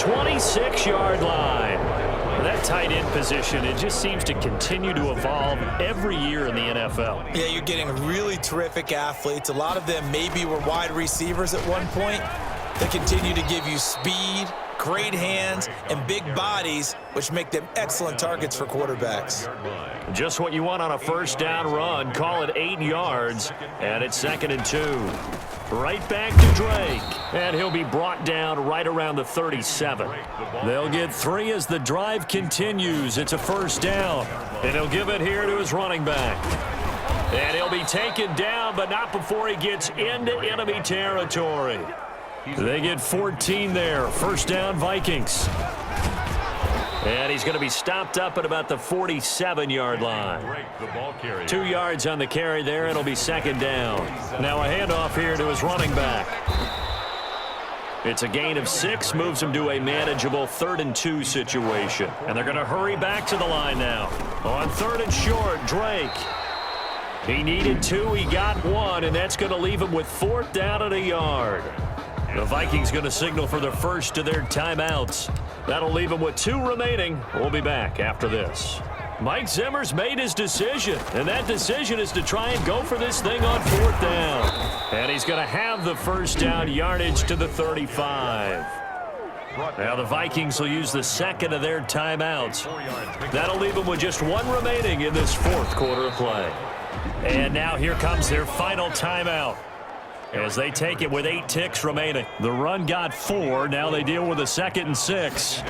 26-yard line. That tight end position, it just seems to continue to evolve every year in the NFL. Yeah, you're getting really terrific athletes. A lot of them maybe were wide receivers at one point. They continue to give you speed, great hands, and big bodies, which make them excellent targets for quarterbacks. Just what you want on a first down run. Call it 8 yards, and it's 2nd and 2. Right back to Drake, and he'll be brought down right around the 37. They'll get 3 as the drive continues. It's a first down, and he'll give it here to his running back. And he'll be taken down, but not before he gets into enemy territory. They get 14 there. First down, Vikings. And he's going to be stopped up at about the 47-yard line. 2 yards on the carry there. It'll be 2nd down. Now a handoff here to his running back. It's a gain of 6, moves him to a manageable 3rd and 2 situation. And they're going to hurry back to the line now. On 3rd and short, Drake. He needed 2, he got 1, and that's going to leave him with 4th down and a yard. The Vikings going to signal for the first of their timeouts. That'll leave them with 2 remaining. We'll be back after this. Mike Zimmer's made his decision, and that decision is to try and go for this thing on 4th down. And he's going to have the first down yardage to the 35. Now the Vikings will use the 2nd of their timeouts. That'll leave them with just 1 remaining in this 4th quarter of play. And now here comes their final timeout, as they take it with 8 ticks remaining. The run got 4. Now they deal with a 2nd and 6.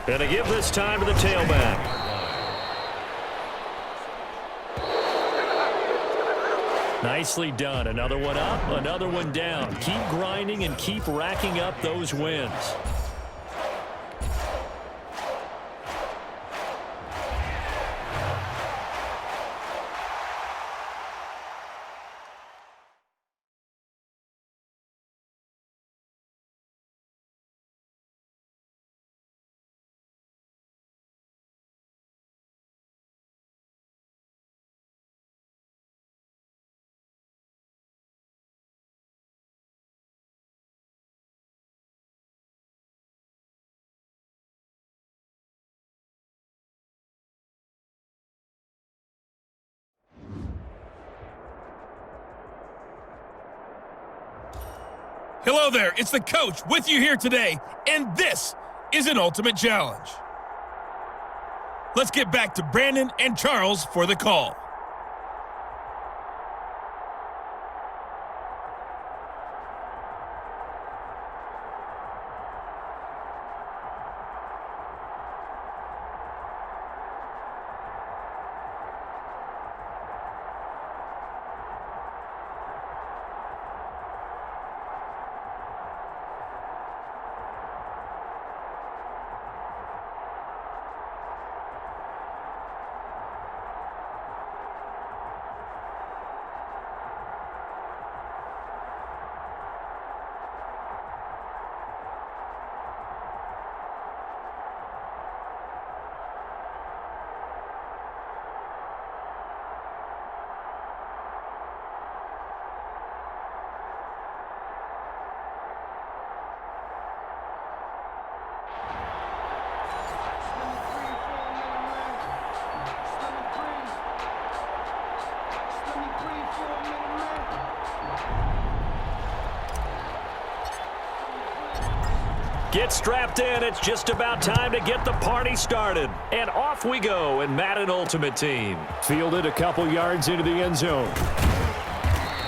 And to give this time to the tailback. Nicely done. Another one up, another one down. Keep grinding and keep racking up those wins. Hello there, it's the coach with you here today, and this is an ultimate challenge. Let's get back to Brandon and Charles for the call. Get strapped in. It's just about time to get the party started. And off we go in Madden Ultimate Team. Fielded a couple yards into the end zone.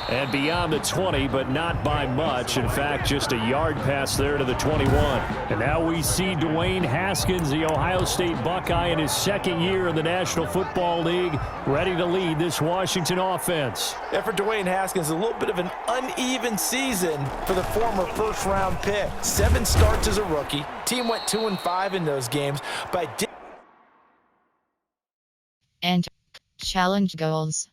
And beyond the 20, but not by much. In fact, just a yard pass there to the 21. And now we see Dwayne Haskins, the Ohio State Buckeye, in his 2nd year in the National Football League, ready to lead this Washington offense. Yeah, for Dwayne Haskins, a little bit of an uneven season for the former first-round pick. 7 starts as a rookie. Team went 2-5 in those games, but and challenge goals.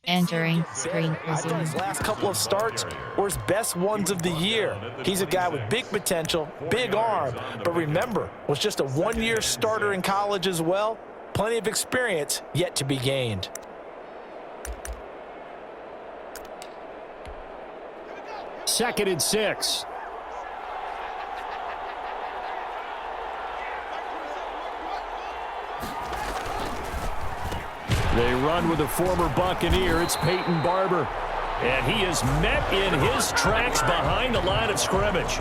Entering screen resume. His last couple of starts were his best ones of the year. He's a guy with big potential, big arm, but remember, was just a 1-year starter in college as well. Plenty of experience yet to be gained. 2nd and 6. They run with a former Buccaneer. It's Peyton Barber. And he is met in his tracks behind the line of scrimmage.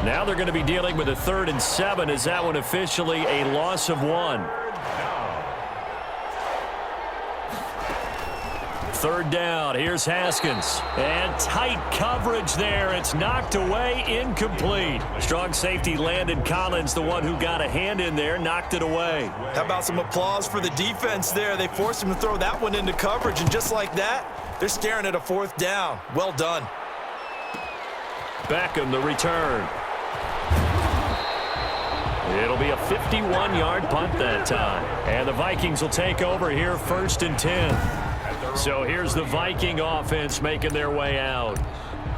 Now they're going to be dealing with a 3rd and 7. Is that one officially a loss of 1? 3rd down. Here's Haskins. And tight coverage there. It's knocked away, incomplete. Strong safety Landon Collins, the one who got a hand in there, knocked it away. How about some applause for the defense there? They forced him to throw that one into coverage, and just like that, they're staring at a 4th down. Well done. Beckham, the return. It'll be a 51-yard punt that time. And the Vikings will take over here 1st and 10. So here's the Viking offense making their way out.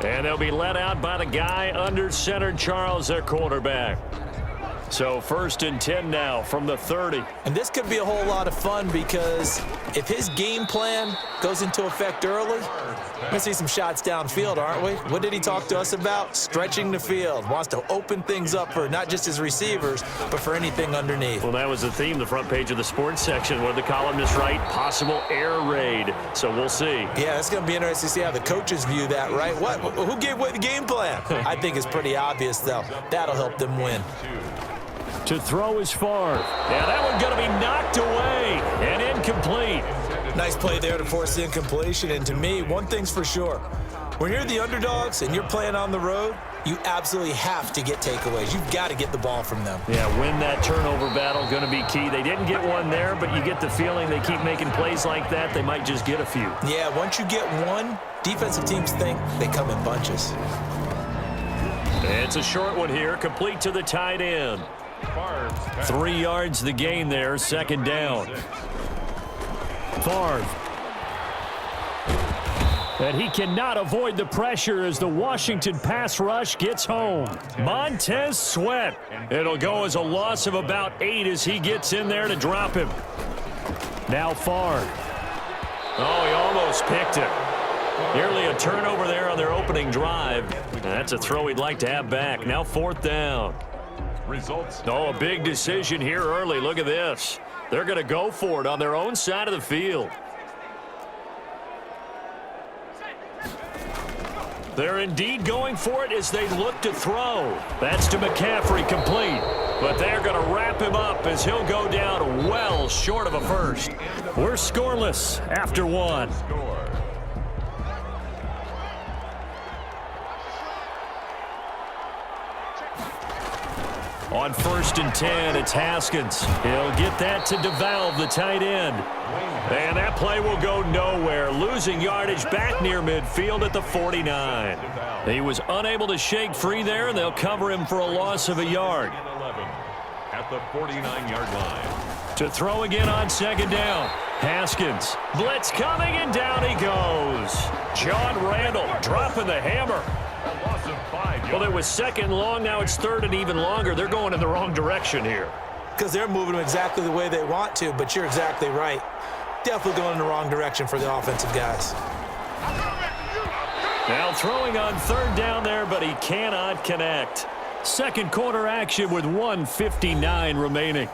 And they'll be led out by the guy under center, Charles, their quarterback. So 1st and 10 now from the 30. And this could be a whole lot of fun because if his game plan goes into effect early, we're going to see some shots downfield, aren't we? What did he talk to us about? Stretching the field. Wants to open things up for not just his receivers, but for anything underneath. Well, that was the theme, the front page of the sports section, where the columnists write possible air raid. So we'll see. Yeah, it's going to be interesting to see how the coaches view that, right? Who gave away the game plan? I think it's pretty obvious, though. That'll help them win. To throw is Favre. Yeah, that one's going to be knocked away and incomplete. Nice play there to force the incompletion. And to me, one thing's for sure. When you're the underdogs and you're playing on the road, you absolutely have to get takeaways. You've got to get the ball from them. Yeah, win that turnover battle, going to be key. They didn't get one there, but you get the feeling they keep making plays like that, they might just get a few. Yeah, once you get one, defensive teams think they come in bunches. It's a short one here, complete to the tight end. 3 yards the gain there, 2nd down. Favre. And he cannot avoid the pressure as the Washington pass rush gets home. Montez Sweat. It'll go as a loss of about 8 as he gets in there to drop him. Now Favre. Oh, he almost picked it. Nearly a turnover there on their opening drive. And that's a throw he'd like to have back. Now 4th down. Oh, a big decision here early. Look at this. They're going to go for it on their own side of the field. They're indeed going for it as they look to throw. That's to McCaffrey, complete. But they're going to wrap him up as he'll go down well short of a first. We're scoreless after 1. On 1st and 10, it's Haskins. He'll get that to DeValve, the tight end. And that play will go nowhere. Losing yardage back near midfield at the 49. He was unable to shake free there, and they'll cover him for a loss of a yard. At the 49-yard line. To throw again on 2nd down. Haskins. Blitz coming, and down he goes. John Randall dropping the hammer. A loss of 5 yards. Well, it was 2nd long. Now it's 3rd and even longer. They're going in the wrong direction here. Because they're moving them exactly the way they want to, but you're exactly right. Definitely going in the wrong direction for the offensive guys. Now throwing on 3rd down there, but he cannot connect. 2nd quarter action with 1:59 remaining.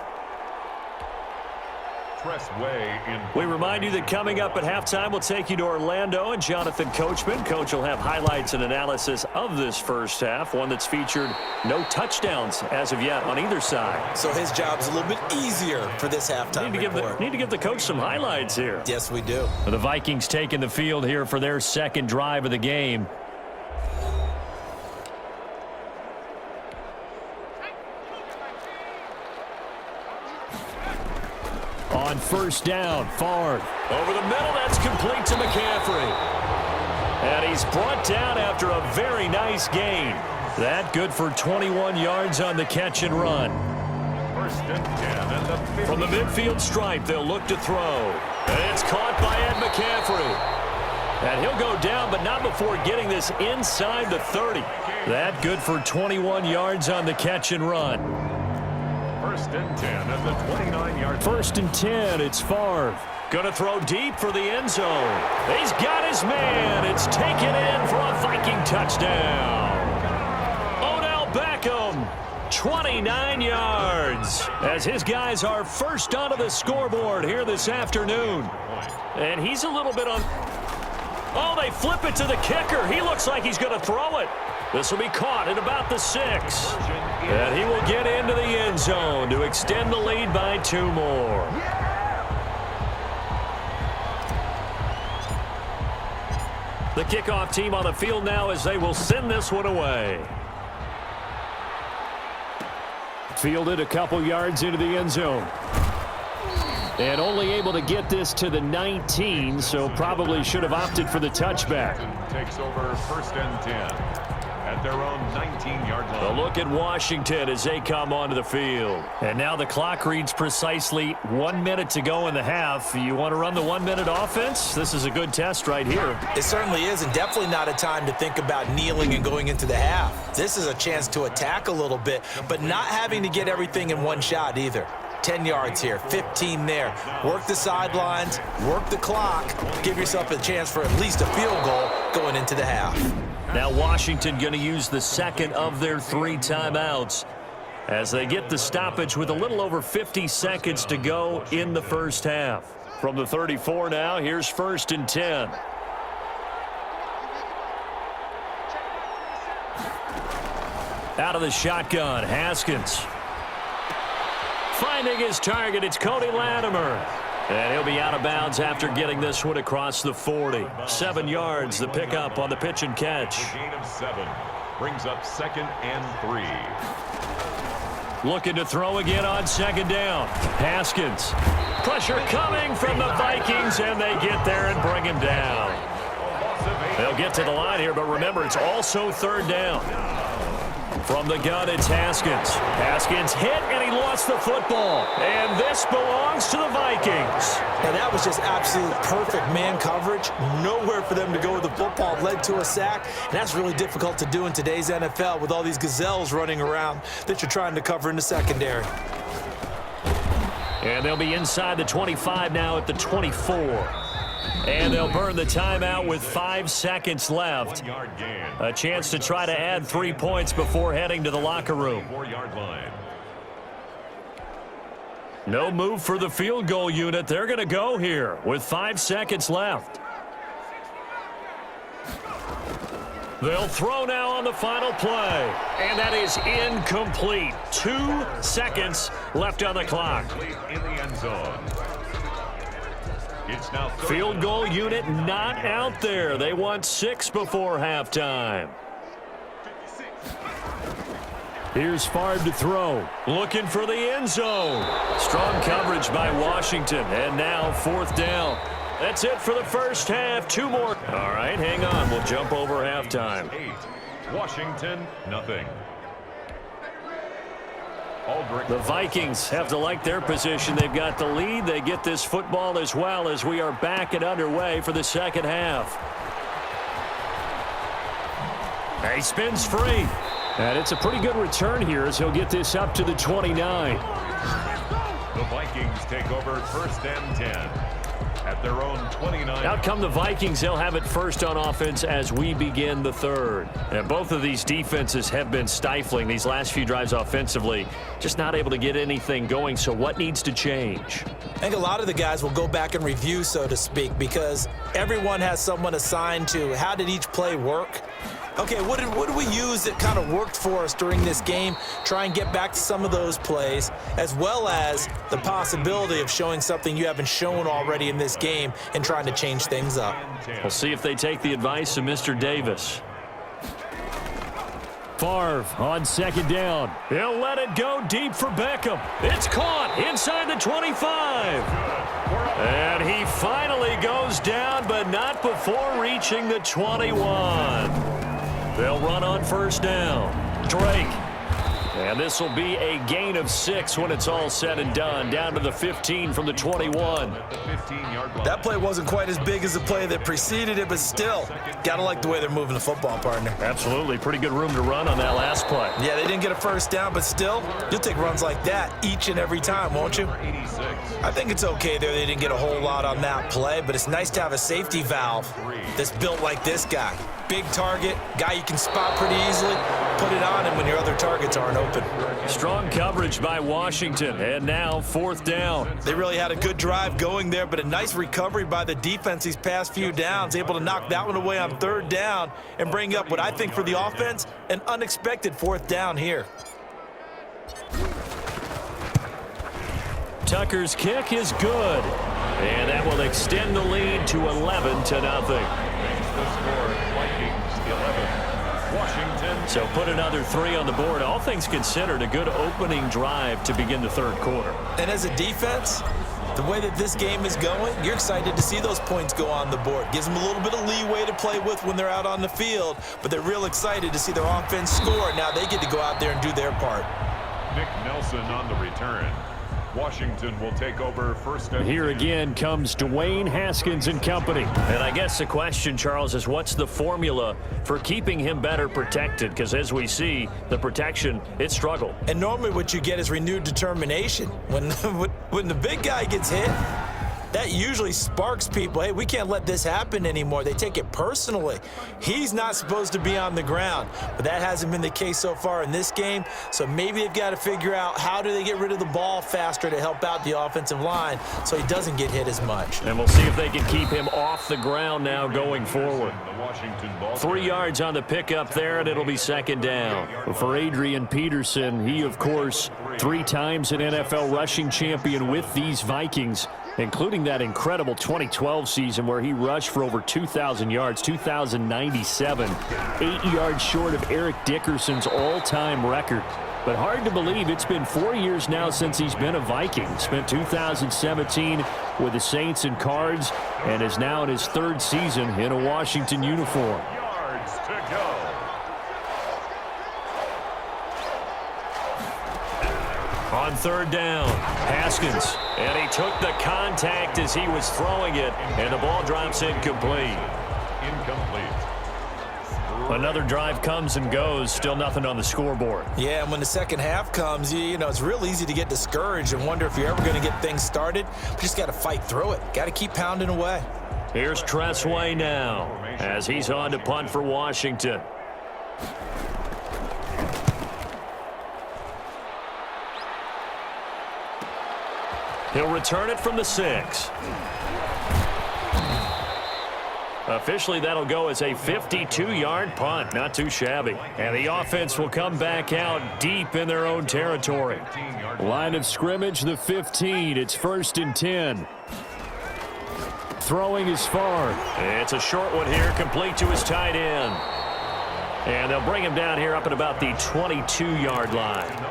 We remind you that coming up at halftime, we'll take you to Orlando and Jonathan Coachman. Coach will have highlights and analysis of this first half, one that's featured no touchdowns as of yet on either side. So his job's a little bit easier for this halftime report. Need to give the coach some highlights here. Yes, we do. The Vikings taking the field here for their 2nd drive of the game. On 1st down, Favre. Over the middle, that's complete to McCaffrey. And he's brought down after a very nice gain. That good for 21 yards on the catch and run. 1st and 10 at the 50. From the midfield stripe, they'll look to throw. And it's caught by Ed McCaffrey. And he'll go down, but not before getting this inside the 30. That good for 21 yards on the catch and run. 1st and 10 at the 29-yard line. 1st and 10, it's Favre. Going to throw deep for the end zone. He's got his man. It's taken in for a Viking touchdown. Odell Beckham, 29 yards, as his guys are first onto the scoreboard here this afternoon. And he's a little bit on... Oh, they flip it to the kicker. He looks like he's going to throw it. This will be caught at about the 6. And he will get into the end zone to extend the lead by 2 more. The kickoff team on the field now as they will send this one away. Fielded a couple yards into the end zone. And only able to get this to the 19, so probably should have opted for the touchback. Takes over 1st and 10 at their own 19-yard line. A look at Washington as they come onto the field. And now the clock reads precisely 1 minute to go in the half. You want to run the 1-minute offense? This is a good test right here. It certainly is, and definitely not a time to think about kneeling and going into the half. This is a chance to attack a little bit, but not having to get everything in one shot either. 10 yards here, 15 there. Work the sidelines, work the clock, give yourself a chance for at least a field goal going into the half. Now Washington going to use the second of their 3 timeouts as they get the stoppage with a little over 50 seconds to go in the first half. From the 34 now, here's 1st and 10. Out of the shotgun, Haskins. Finding his target, it's Cody Latimer. And he'll be out of bounds after getting this one across the 40. 7 yards, the pickup on the pitch and catch. A gain of 7 brings up 2nd and 3. Looking to throw again on 2nd down. Haskins. Pressure coming from the Vikings, and they get there and bring him down. They'll get to the line here, but remember, it's also 3rd down. From the gun, it's Haskins. Haskins hit, and he lost the football. And this belongs to the Vikings. Now, that was just absolute perfect man coverage. Nowhere for them to go with the football. Led to a sack, and that's really difficult to do in today's NFL with all these gazelles running around that you're trying to cover in the secondary. And they'll be inside the 25 now at the 24. And they'll burn the timeout with 5 seconds left. A chance to try to add 3 points before heading to the locker room. 4-yard line. No move for the field goal unit. They're going to go here with 5 seconds left. They'll throw now on the final play. And that is incomplete. 2 seconds left on the clock. In the end zone. It's now Field goal unit not out there. They want 6 before halftime. Here's Favre to throw. Looking for the end zone. Strong coverage by Washington. And now 4th down. That's it for the first half. 2 more. All right, hang on. We'll jump over halftime. 8. Washington, nothing. The Vikings have to like their position. They've got the lead. They get this football as well as we are back and underway for the second half. He spins free. And it's a pretty good return here as he'll get this up to the 29. The Vikings take over 1st and 10 at their own 29. Out come the Vikings. They'll have it first on offense as we begin the 3rd. And both of these defenses have been stifling these last few drives offensively. Just not able to get anything going. So what needs to change? I think a lot of the guys will go back and review, so to speak, because everyone has someone assigned to how did each play work. Okay, what did we use that kind of worked for us during this game? Try and get back to some of those plays, as well as the possibility of showing something you haven't shown already in this game and trying to change things up. We'll see if they take the advice of Mr. Davis. Favre on 2nd down. He'll let it go deep for Beckham. It's caught inside the 25. And he finally goes down, but not before reaching the 21. They'll run on 1st down. Drake. And this will be a gain of 6 when it's all said and done. Down to the 15 from the 21. That play wasn't quite as big as the play that preceded it, but still, gotta like the way they're moving the football, partner. Absolutely. Pretty good room to run on that last play. Yeah, they didn't get a first down, but still, you'll take runs like that each and every time, won't you? I think it's okay there. They didn't get a whole lot on that play, but it's nice to have a safety valve that's built like this guy. Big target, guy you can spot pretty easily. Put it on him when your other targets aren't open. Strong coverage by Washington, and now 4th down. They really had a good drive going there, but a nice recovery by the defense these past few downs, able to knock that one away on 3rd down and bring up what I think for the offense, an unexpected 4th down here. Tucker's kick is good, and that will extend the lead to 11-0. So put another 3 on the board. All things considered, a good opening drive to begin the 3rd quarter. And as a defense, the way that this game is going, you're excited to see those points go on the board. Gives them a little bit of leeway to play with when they're out on the field, but they're real excited to see their offense score. Now they get to go out there and do their part. Nick Nelson on the return. Washington will take over first. Here again comes Dwayne Haskins and company. And I guess the question, Charles, is what's the formula for keeping him better protected? Because as we see, the protection, it struggled. And normally what you get is renewed determination. When the big guy gets hit, that usually sparks people. Hey, we can't let this happen anymore. They take it personally. He's not supposed to be on the ground, but that hasn't been the case so far in this game. So maybe they've got to figure out how do they get rid of the ball faster to help out the offensive line so he doesn't get hit as much. And we'll see if they can keep him off the ground now going forward. 3 yards on the pickup there, and it'll be 2nd down. For Adrian Peterson, he, of course, 3 times an NFL rushing champion with these Vikings, including that incredible 2012 season where he rushed for over 2,000 yards, 2,097, 8 yards short of Eric Dickerson's all-time record. But hard to believe it's been 4 years now since he's been a Viking. Spent 2017 with the Saints and Cards and is now in his 3rd season in a Washington uniform. Yards to go. On 3rd down, Haskins, and he took the contact as he was throwing it, and the ball drops incomplete. Incomplete. Another drive comes and goes, still nothing on the scoreboard. Yeah, and when the second half comes, you know, it's real easy to get discouraged and wonder if you're ever going to get things started. But just got to fight through it. Got to keep pounding away. Here's Tressway now as he's on to punt for Washington. He'll return it from the 6. Officially, that'll go as a 52-yard punt. Not too shabby. And the offense will come back out deep in their own territory. Line of scrimmage, the 15. It's 1st and 10. Throwing is far. It's a short one here, complete to his tight end. And they'll bring him down here up at about the 22-yard line.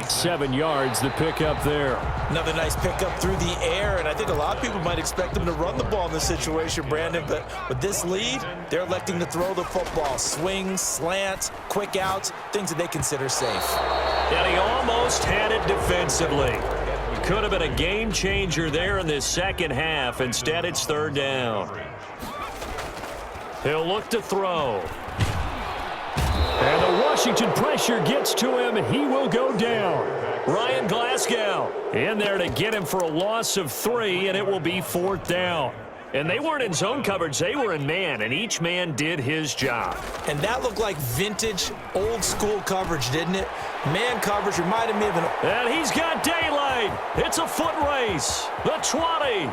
7 yards, the pickup there. Another nice pickup through the air, and I think a lot of people might expect them to run the ball in this situation, Brandon, but with this lead, they're electing to throw the football. Swings, slants, quick outs, things that they consider safe. And he almost had it defensively. Could have been a game changer there in this second half. Instead, it's 3rd down. He'll look to throw. And the Washington pressure gets to him. He will go down. Ryan Glasgow in there to get him for a loss of 3, and it will be 4th down. And they weren't in zone coverage. They were in man, and each man did his job. And that looked like vintage, old-school coverage, didn't it? Man coverage reminded me of an... And he's got daylight. It's a foot race. The 20.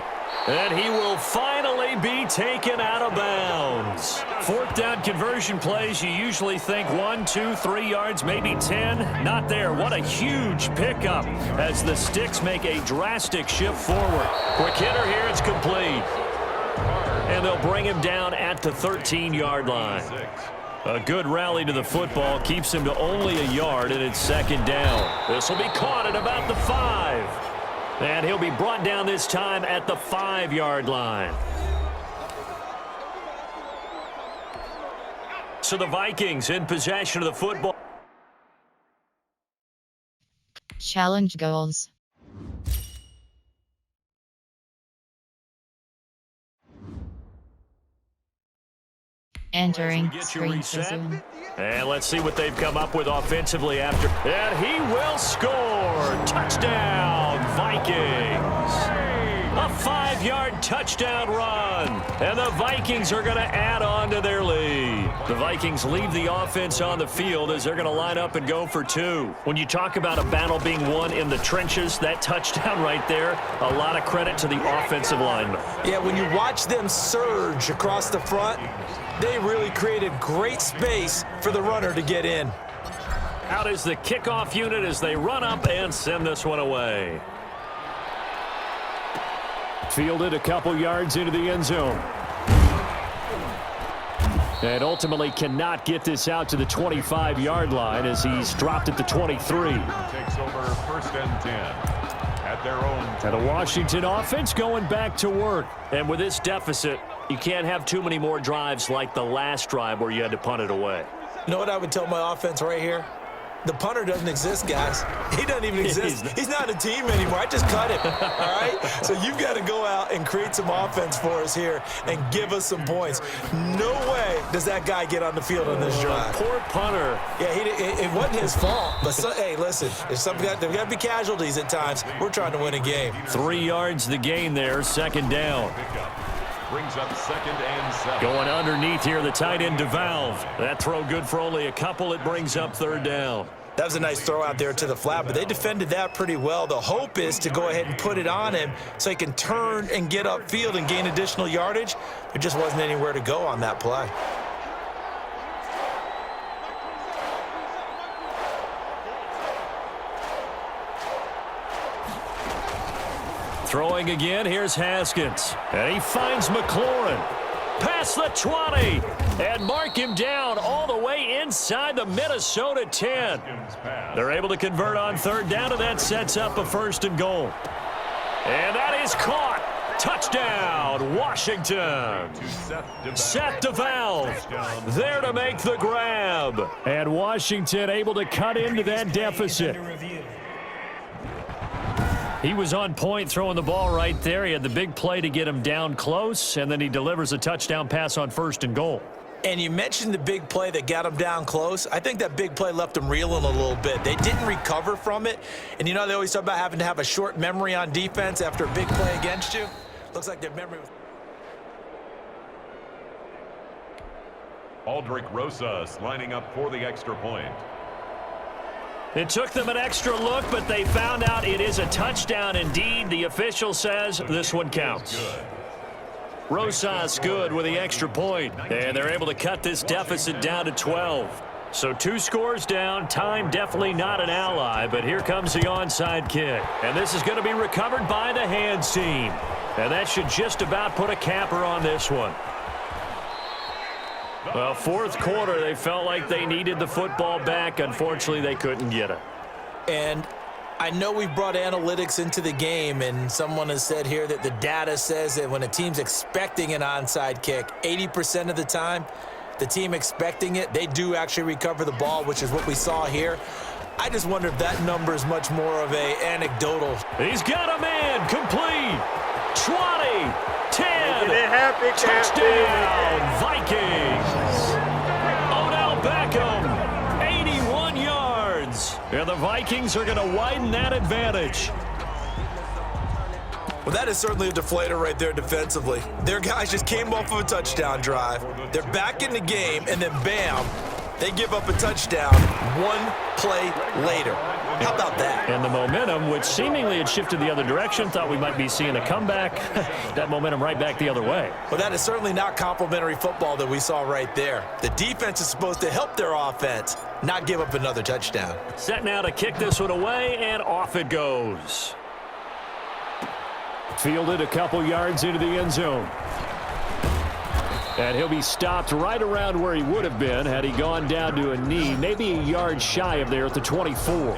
And he will finally be taken out of bounds. 4th down conversion plays, you usually think 1, 2, 3 yards, maybe 10. Not there. What a huge pickup as the Sticks make a drastic shift forward. Quick hitter here, it's complete. And they'll bring him down at the 13-yard line. A good rally to the football keeps him to only a yard, and it's 2nd down. This will be caught at about the 5. And he'll be brought down this time at the 5-yard line. So the Vikings in possession of the football. Challenge goals. Entering Get you screen reset. resume. And let's see what they've come up with offensively after. And he will score. Touchdown, Vikings. A 5-yard touchdown run. And the Vikings are going to add on to their lead. The Vikings leave the offense on the field as they're going to line up and go for 2. When you talk about a battle being won in the trenches, that touchdown right there, a lot of credit to the offensive linemen. Yeah, when you watch them surge across the front, they really created great space for the runner to get in. Out is the kickoff unit as they run up and send this one away. Fielded a couple yards into the end zone. And ultimately cannot get this out to the 25-yard line as he's dropped at the 23. Takes over first and 10 at their own. And the Washington offense going back to work. And with this deficit, you can't have too many more drives like the last drive where you had to punt it away. You know what I would tell my offense right here? The punter doesn't exist, guys. He doesn't even exist. He's not a team anymore. I just cut him, all right? So you've got to go out and create some offense for us here and give us some points. No way does that guy get on the field on this drive. Poor punter. Yeah, it wasn't his fault. But, hey, listen, there's got to be casualties at times. We're trying to win a game. 3 yards the gain there, second down. Brings up second and 7. Going underneath here, the tight end DeValve. That throw good for only a couple. It brings up third down. That was a nice throw out there to the flat, but they defended that pretty well. The hope is to go ahead and put it on him so he can turn and get upfield and gain additional yardage. There just wasn't anywhere to go on that play. Throwing again, here's Haskins. And he finds McLaurin. Past the 20. And mark him down all the way inside the Minnesota 10. They're able to convert on third down, and that sets up a first and goal. And that is caught. Touchdown, Washington. Seth DeValve there to make the grab. And Washington able to cut into that deficit. He was on point throwing the ball right there. He had the big play to get him down close, and then he delivers a touchdown pass on first and goal. And you mentioned the big play that got him down close. I think that big play left him reeling a little bit. They didn't recover from it. And you know they always talk about having to have a short memory on defense after a big play against you. Looks like their memory was... Aldrick Rosas lining up for the extra point. It took them an extra look, but they found out it is a touchdown indeed. The official says this one counts. Rosas good with the extra point, and they're able to cut this deficit down to 12. So 2 scores down. Time definitely not an ally, but here comes the onside kick. And this is going to be recovered by the hands team. And that should just about put a capper on this one. Well, fourth quarter, they felt like they needed the football back. Unfortunately, they couldn't get it. And I know we brought analytics into the game, and someone has said here that the data says that when a team's expecting an onside kick, 80% of the time, the team expecting it, they do actually recover the ball, which is what we saw here. I just wonder if that number is much more of a anecdotal. He's got a man complete. 20, 10, touchdown, Vikings. Odell Beckham, 81 yards. And the Vikings are going to widen that advantage. Well, that is certainly a deflator right there defensively. Their guys just came off of a touchdown drive. They're back in the game, and then bam, they give up a touchdown 1 play later. How about that? And the momentum, which seemingly had shifted the other direction, thought we might be seeing a comeback. That momentum right back the other way. Well, that is certainly not complimentary football that we saw right there. The defense is supposed to help their offense, not give up another touchdown. Set now to kick this one away, and off it goes. Fielded a couple yards into the end zone. And he'll be stopped right around where he would have been had he gone down to a knee, maybe a yard shy of there at the 24.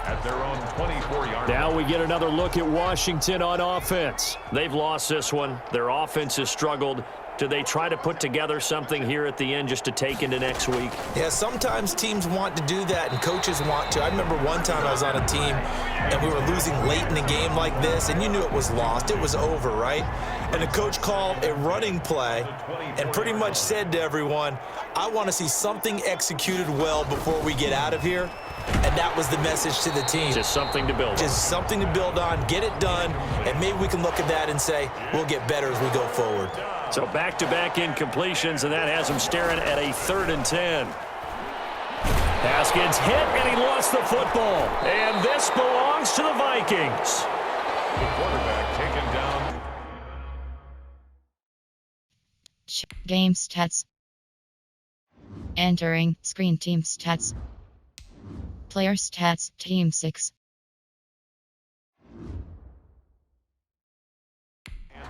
At their own 24-yard. Now we get another look at Washington on offense. They've lost this one. Their offense has struggled. Do they try to put together something here at the end just to take into next week? Yeah, sometimes teams want to do that and coaches want to. I remember one time I was on a team and we were losing late in a game like this, and you knew it was lost. It was over, right? And the coach called a running play and pretty much said to everyone, I want to see something executed well before we get out of here. And that was the message to the team. Just something to build on. Just something to build on, get it done, and maybe we can look at that and say, we'll get better as we go forward. So back-to-back incompletions, and that has him staring at a 3rd and 10. Haskins hit, and he lost the football. And this belongs to the Vikings. The quarterback taken down. Game stats. Entering screen team stats. Player stats team 6.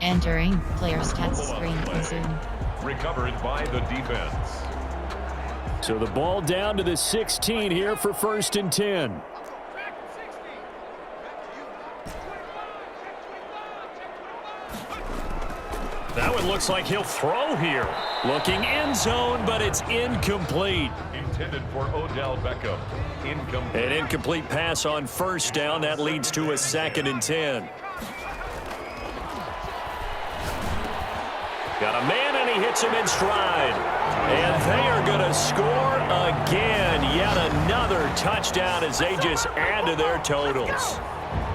Entering player stats screen resume. Recovered by the defense. So the ball down to the 16 here for 1st and 10. That one looks like he'll throw here. Looking end zone, but it's incomplete. Intended for Odell Beckham. Incomplete. An incomplete pass on 1st down. That leads to a 2nd and 10. Got a man, and he hits him in stride. And they are going to score again. Yet another touchdown as they just add to their totals.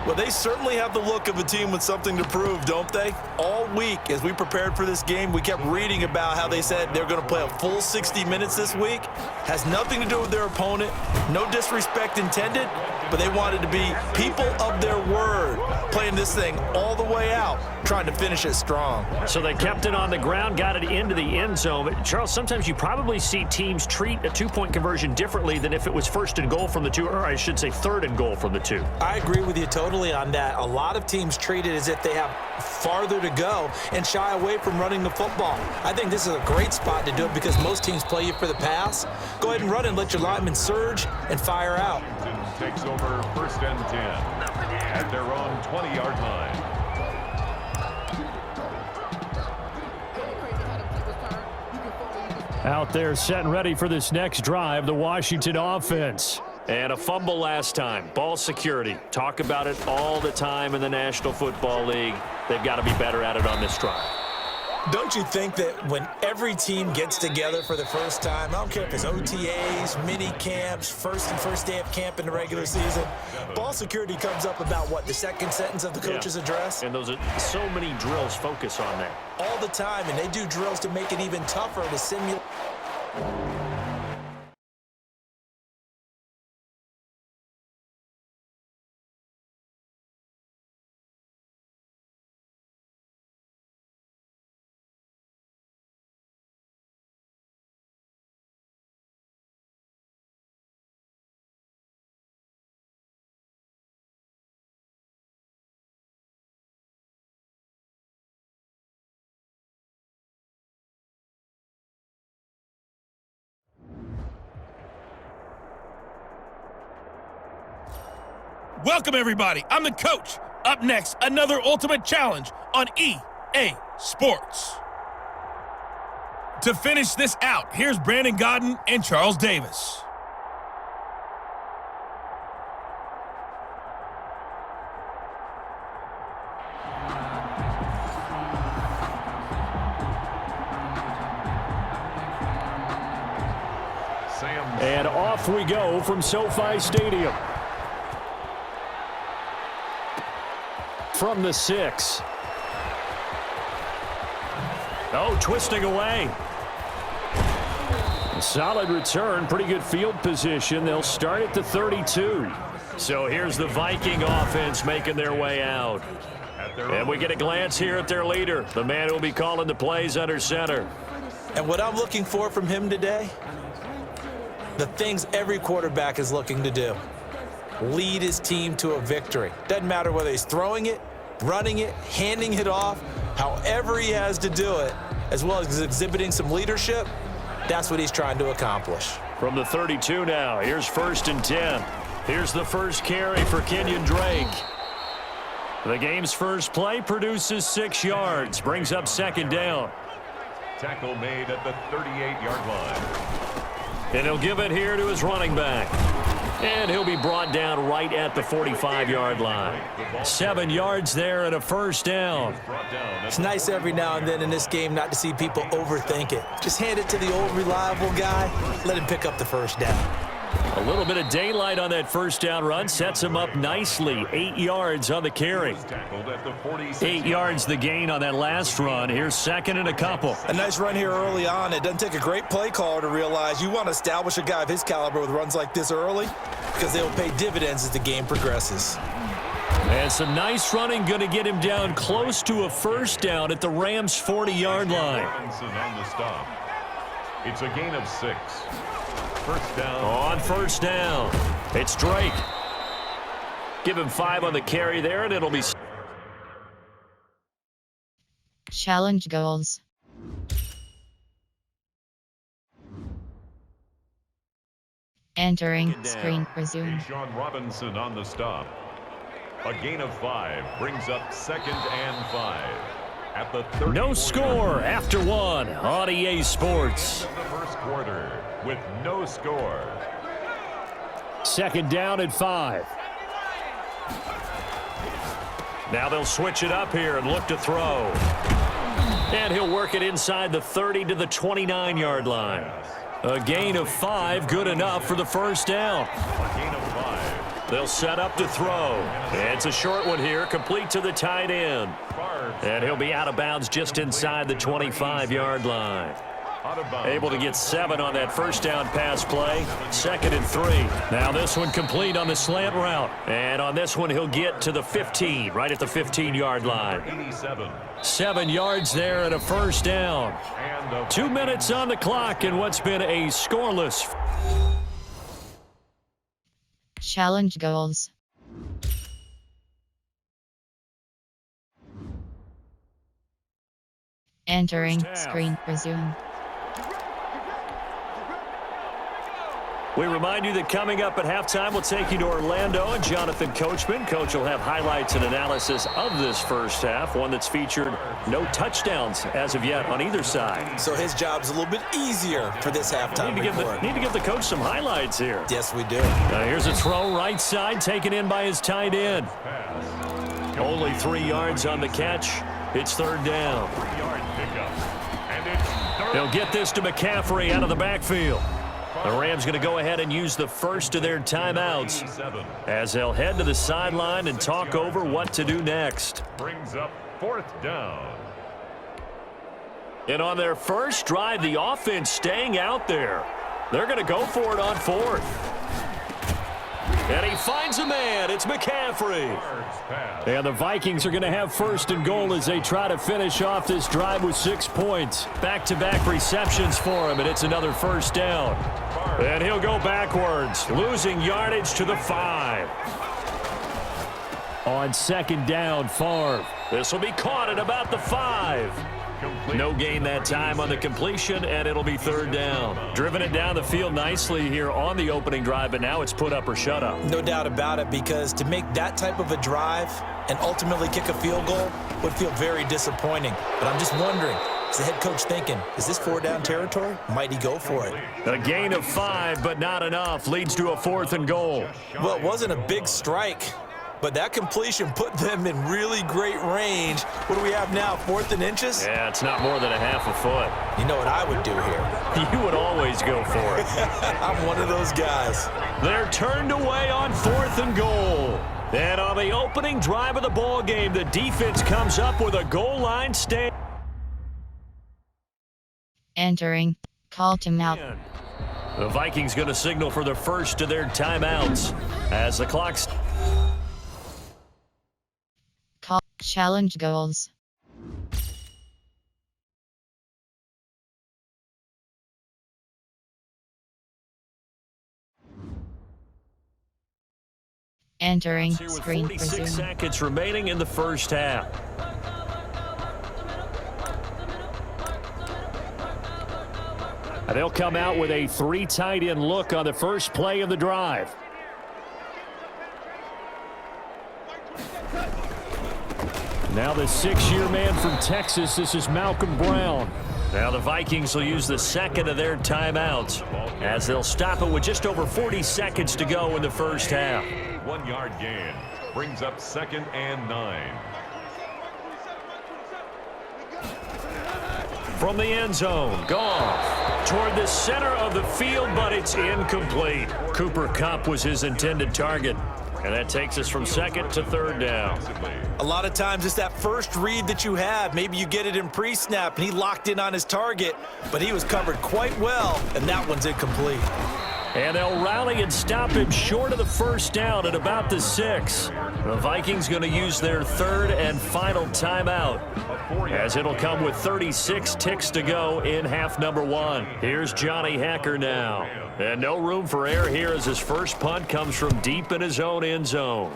Well, they certainly have the look of a team with something to prove, don't they? All week, as we prepared for this game, we kept reading about how they said they're going to play a full 60 minutes this week. Has nothing to do with their opponent. No disrespect intended, but they wanted to be people of their word, playing this thing all the way out, trying to finish it strong. So they kept it on the ground, got it into the end zone. But Charles, sometimes you probably see teams treat a two-point conversion differently than if it was 1st and goal from the 2, or I should say 3rd and goal from the 2. I agree with you totally on that. A lot of teams treat it as if they have farther to go and shy away from running the football. I think this is a great spot to do it because most teams play you for the pass. Go ahead and run and let your linemen surge and fire out. Takes over 1st and 10 at their own 20-yard line. Out there set and ready for this next drive, the Washington offense. And a fumble last time. Ball security. Talk about it all the time in the National Football League. They've got to be better at it on this drive. Don't you think that when every team gets together for the first time, I don't care if it's OTAs, mini camps, first day of camp in the regular season, ball security comes up about what, the second sentence of the coach's address? And those are so many drills focus on that. All the time, and they do drills to make it even tougher to simulate. Welcome, everybody. I'm the coach. Up next, another Ultimate Challenge on EA Sports. To finish this out, here's Brandon Godden and Charles Davis. And off we go from SoFi Stadium. From the 6. Oh, twisting away. Solid return, pretty good field position. They'll start at the 32. So here's the Viking offense making their way out. And we get a glance here at their leader, the man who will be calling the plays under center. And what I'm looking for from him today, the things every quarterback is looking to do. Lead his team to a victory. Doesn't matter whether he's throwing it, running it, handing it off, however he has to do it, as well as exhibiting some leadership, that's what he's trying to accomplish. From the 32 now, here's 1st and 10. Here's the first carry for Kenyon Drake. The game's first play produces 6 yards, brings up 2nd down. Tackle made at the 38-yard line. And he'll give it here to his running back. And he'll be brought down right at the 45-yard line. 7 yards there and a first down. It's nice every now and then in this game not to see people overthink it. Just hand it to the old reliable guy. Let him pick up the first down. A little bit of daylight on that first down run sets him up nicely. 8 yards on the carry. 8 yards the gain on that last run. Here's second and a couple. A nice run here early on. It doesn't take a great play caller to realize you want to establish a guy of his caliber with runs like this early because they will pay dividends as the game progresses. And some nice running, going to get him down close to a first down at the Rams' 40-yard line. On the stop. It's a gain of 6. First down. On first down, it's Drake. Give him 5 on the carry there, and it'll be... Challenge goals. Entering screen resume. Sean Robinson on the stop. A gain of 5 brings up 2nd and 5. At the 30. No score after 1 on EA Sports. The first quarter with no score. Second down at 5. Now they'll switch it up here and look to throw. And he'll work it inside the 30 to the 29-yard line. A gain of 5, good enough for the first down. A gain of 5. They'll set up to throw. It's a short one here, complete to the tight end. And he'll be out of bounds just inside the 25-yard line. Able to get 7 on that first down pass play. 2nd and 3. Now this one complete on the slant route. And on this one, he'll get to the 15, right at the 15-yard line. 7 yards there and a first down. 2 minutes on the clock in what's been a scoreless. Challenge goals. Entering screen resume. We remind you that coming up at halftime, we'll take you to Orlando and Jonathan Coachman. Coach will have highlights and analysis of this first half, one that's featured no touchdowns as of yet on either side. So his job's a little bit easier for this halftime report. Need to give the coach some highlights here. Yes, we do. Now here's a throw right side, taken in by his tight end. Only 3 yards on the catch. It's third down. They'll get this to McCaffrey out of the backfield. The Rams going to go ahead and use the first of their timeouts as they'll head to the sideline and talk over what to do next. Brings up 4th down. And on their first drive, the offense staying out there. They're going to go for it on 4th. And he finds a man. It's McCaffrey. And the Vikings are going to have 1st and goal as they try to finish off this drive with 6 points. Back-to-back receptions for him, and it's another first down. And he'll go backwards, losing yardage to the 5. On 2nd down, Favre. This will be caught at about the 5. No gain that time on the completion, and it'll be 3rd down. Driven it down the field nicely here on the opening drive, but now it's put up or shut up. No doubt about it, because to make that type of a drive and ultimately kick a field goal would feel very disappointing. But I'm just wondering, is the head coach thinking, is this 4-down territory? Might he go for it? A gain of 5, but not enough. Leads to a 4th and goal. Well, it wasn't a big strike, but that completion put them in really great range. What do we have now, 4th and inches? Yeah, it's not more than a half a foot. You know what I would do here? You would always go for it. I'm one of those guys. They're turned away on 4th and goal. And on the opening drive of the ball game, the defense comes up with a goal line stand. Entering. Call timeout. The Vikings going to signal for the first of their timeouts as the clock's... Call challenge goals. Entering screen 46 resume. seconds remaining in the first half. And they'll come out with a 3 tight end look on the first play of the drive. Now the 6-year man from Texas, this is Malcolm Brown. Now the Vikings will use the second of their timeouts as they'll stop it with just over 40 seconds to go in the first half. 1 yard gain brings up 2nd and 9. From the end zone, Goff toward the center of the field, but it's incomplete. Cooper Kupp was his intended target, and that takes us from 2nd to 3rd down. A lot of times it's that first read that you have. Maybe you get it in pre-snap, and he locked in on his target, but he was covered quite well, and that one's incomplete. And they'll rally and stop him short of the first down at about the 6. The Vikings going to use their 3rd and final timeout, as it'll come with 36 ticks to go in half number 1. Here's Johnny Hacker now. And no room for error here as his first punt comes from deep in his own end zone.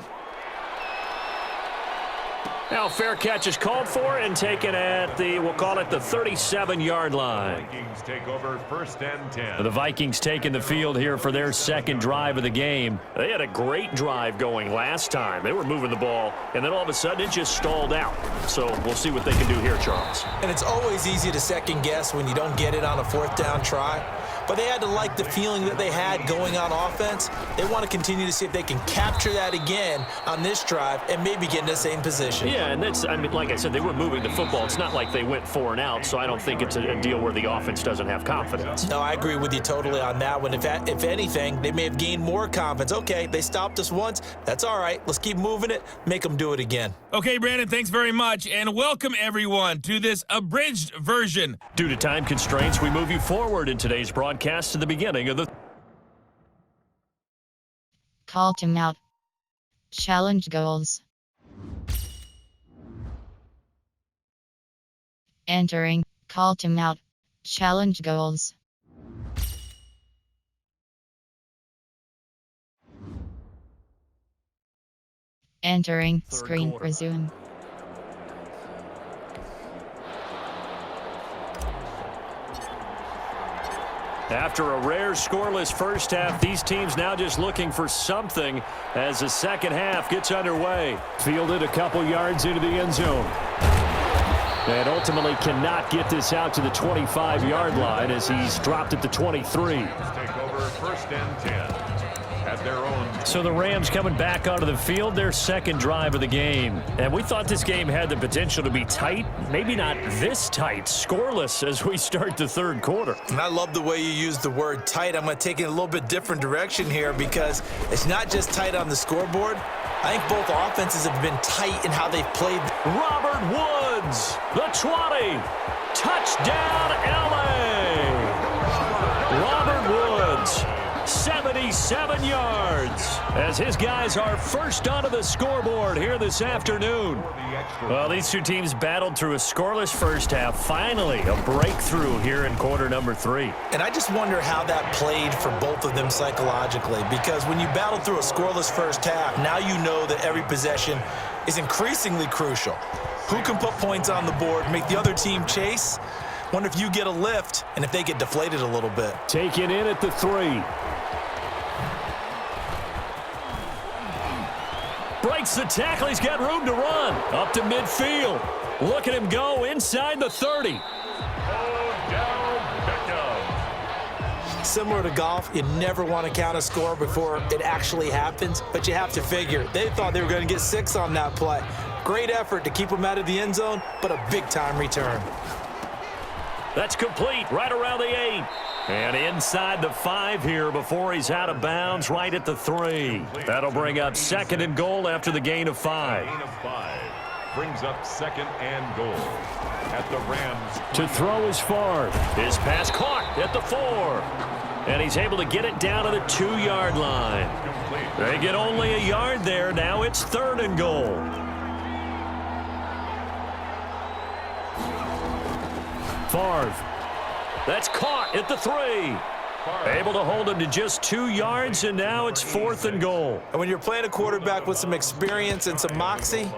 Now fair catch is called for and taken at the, we'll call it the 37-yard line. Vikings take over 1st and 10. The Vikings taking the field here for their second drive of the game. They had a great drive going last time. They were moving the ball, and then all of a sudden it just stalled out. So we'll see what they can do here, Charles. And it's always easy to second guess when you don't get it on a 4th down try. But they had to like the feeling that they had going on offense. They want to continue to see if they can capture that again on this drive and maybe get in the same position. Yeah, and that's, I mean, like I said, they were moving the football. It's not like they went 4 and out, so I don't think it's a deal where the offense doesn't have confidence. No, I agree with you totally on that one. If anything, they may have gained more confidence. Okay, they stopped us once. That's all right. Let's keep moving it. Make them do it again. Okay, Brandon, thanks very much, and welcome everyone to this abridged version. Due to time constraints, we move you forward in today's broadcast to the beginning of the Call timeout. Challenge goals. Entering. Call timeout. Challenge goals. Entering. Screen resume. After a rare scoreless first half, these teams now just looking for something as the second half gets underway. Fielded a couple yards into the end zone. And ultimately cannot get this out to the 25-yard line as he's dropped at the 23. Take over 1st and 10 at their own. So the Rams coming back onto the field, their second drive of the game. And we thought this game had the potential to be tight, maybe not this tight, scoreless as we start the 3rd quarter. And I love the way you use the word tight. I'm going to take it in a little bit different direction here because it's not just tight on the scoreboard. I think both offenses have been tight in how they've played. Robert Woods, the 20, touchdown LA. Robert Woods, 77 yards as his guys are first onto the scoreboard here this afternoon. Well, these two teams battled through a scoreless first half. Finally, a breakthrough here in quarter number 3. And I just wonder how that played for both of them psychologically, because when you battle through a scoreless first half, now you know that every possession is increasingly crucial. Who can put points on the board, make the other team chase? Wonder if you get a lift and if they get deflated a little bit. Taken in at the 3. Breaks the tackle. He's got room to run. Up to midfield. Look at him go inside the 30. Similar to golf, you never want to count a score before it actually happens, but you have to figure. They thought they were going to get 6 on that play. Great effort to keep them out of the end zone, but a big-time return. That's complete right around the 8. And inside the 5 here before he's out of bounds right at the 3. That'll bring up 2nd and goal after the gain of 5. Gain of 5 brings up 2nd and goal at the Rams. To throw is Favre. His pass caught at the 4. And he's able to get it down to the 2-yard line. They get only a yard there. Now it's 3rd and goal. Favre. That's caught at the 3. Able to hold him to just 2 yards, and now it's 4th and goal. And when you're playing a quarterback with some experience and some moxie,